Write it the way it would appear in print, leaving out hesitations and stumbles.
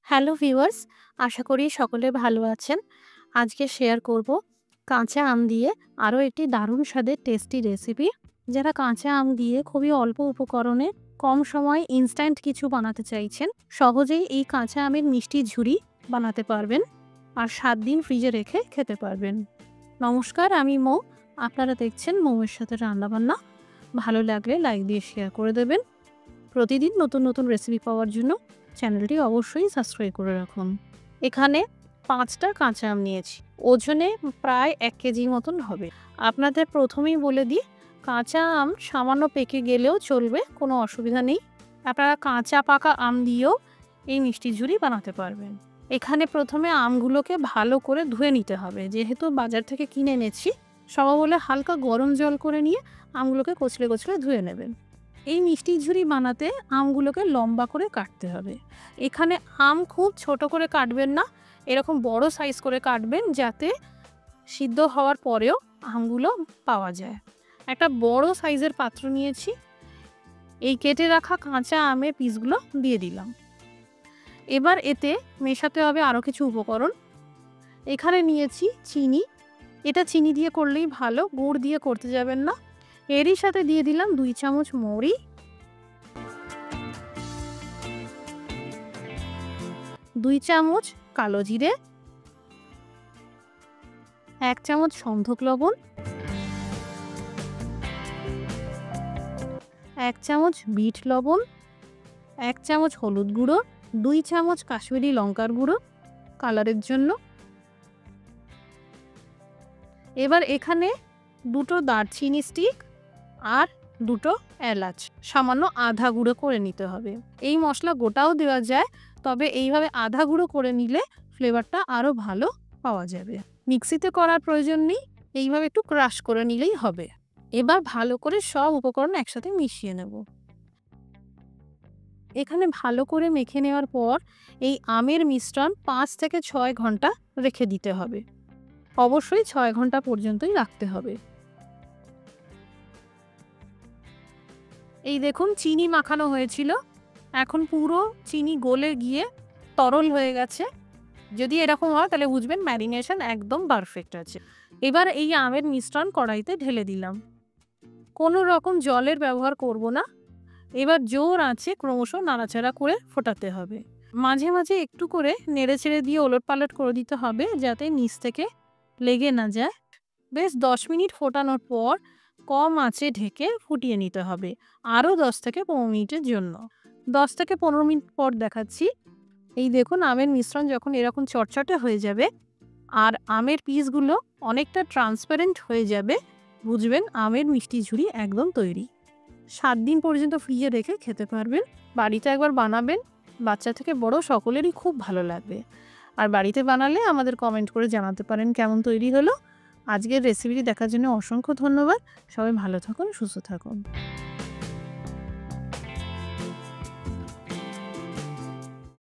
Hello viewers, আশা করি সকলে ভালো আছেন। আজকে শেয়ার করব কাঁচা আম দিয়ে আরও একটি দারুণ স্বাদের টেস্টি রেসিপি। যারা কাঁচা আম দিয়ে খুবই অল্প উপকরণে কম সময়ে ইনস্ট্যান্ট কিছু বানাতে চাইছেন, সহজেই এই কাঁচা আমের মিষ্টি ঝুরি বানাতে পারবেন আর 7 দিন ফ্রিজে রেখে খেতে পারবেন। নমস্কার, আমি মৌ। আপনারা দেখছেন মৌয়ের সাথে রান্নাবান্না। ভালো লাগলে লাইক দিয়ে শেয়ার করে দেবেন। প্রতিদিন নতুন নতুন রেসিপি পাওয়ার জন্য চ্যানেলটি অবশ্যই সাবস্ক্রাইব করে রাখুন। এখানে 5টা কাঁচা আম নিয়েছি, ওজনে প্রায় 1 কেজির মতন হবে। আপনাদের প্রথমেই বলে দিই, কাঁচা আম সামান্য পেকে গেলেও চলবে, কোনো অসুবিধা নেই। আপনারা কাঁচা পাকা আম দিয়েও এই মিষ্টি ঝুরি বানাতে পারবেন। এখানে প্রথমে আমগুলোকে ভালো করে ধুয়ে নিতে হবে। যেহেতু বাজার থেকে কিনে এনেছি, বলে হালকা গরম জল করে নিয়ে আমগুলোকে কচলে কচলে ধুয়ে নেবেন। এই মিষ্টি ঝুরি বানাতে আমগুলোকে লম্বা করে কাটতে হবে। এখানে আম খুব ছোট করে কাটবেন না, এরকম বড় সাইজ করে কাটবেন, যাতে সিদ্ধ হওয়ার পরেও আমগুলো পাওয়া যায়। একটা বড় সাইজের পাত্র নিয়েছি, এই কেটে রাখা কাঁচা আমের পিসগুলো দিয়ে দিলাম। এবার এতে মেশাতে হবে আরও কিছু উপকরণ। এখানে নিয়েছি চিনি, এটা চিনি দিয়ে করলেই ভালো, গুড় দিয়ে করতে যাবেন না। এরই সাথে দিয়ে দিলাম 2 চামচ মৌরি, 2 চামচ কালো জিরে, 1 চামচ সন্ধক লবণ, 1 চামচ বিট লবণ, 1 চামচ হলুদ গুঁড়ো, 2 চামচ কাশ্মীরি লঙ্কার গুঁড়ো কালারের জন্য। এবার এখানে 2টো দারচিনি স্টিক আর 2টো এলাচ সামান্য আধা গুঁড়ো করে নিতে হবে। এই মশলা গোটাও দেওয়া যায়, তবে এইভাবে আধা গুঁড়ো করে নিলে ফ্লেভারটা আরও ভালো পাওয়া যাবে। মিক্সিতে করার প্রয়োজন নেই, এইভাবে একটু ক্রাশ করে নিলেই হবে। এবার ভালো করে সব উপকরণ একসাথে মিশিয়ে নেব। এখানে ভালো করে মেখে নেওয়ার পর এই আমের মিশ্রণ 5 থেকে 6 ঘন্টা রেখে দিতে হবে। অবশ্যই 6 ঘন্টা পর্যন্তই রাখতে হবে। এই দেখুন, চিনি মাখানো হয়েছিল, এখন পুরো চিনি গলে গিয়ে তরল হয়ে গেছে। যদি এরকম হয় তাহলে বুঝবেন ম্যারিনেশন একদম পারফেক্ট আছে। এবার এই আমের মিশ্রণ কড়াইতে ঢেলে দিলাম। কোনো রকম জলের ব্যবহার করব না। এবার জোর আঁচে ক্রমশ নাড়াচাড়া করে ফোটাতে হবে। মাঝে মাঝে একটু করে নেড়ে ছেড়ে দিয়ে ওলটপালট করে দিতে হবে, যাতে নিচ থেকে লেগে না যায়। বেশ 10 মিনিট ফোটানোর পর কম আঁচে ঢেকে ফুটিয়ে নিতে হবে আরও 10 থেকে 15 মিনিটের জন্য। 10 থেকে 15 মিনিট পর দেখাচ্ছি। এই দেখুন, আমের মিশ্রণ যখন এরকম চটচটে হয়ে যাবে আর আমের পিসগুলো অনেকটা ট্রান্সপারেন্ট হয়ে যাবে, বুঝবেন আমের মিষ্টি ঝুরি একদম তৈরি। 7 দিন পর্যন্ত ফ্রিজে রেখে খেতে পারবেন। বাড়িতে একবার বানাবেন, বাচ্চা থেকে বড় সকলেরই খুব ভালো লাগবে। আর বাড়িতে বানালে আমাদের কমেন্ট করে জানাতে পারেন কেমন তৈরি হলো। আজকের রেসিপিটি দেখার জন্য অসংখ্য ধন্যবাদ। সবাই ভালো থাকুন, সুস্থ থাকুন।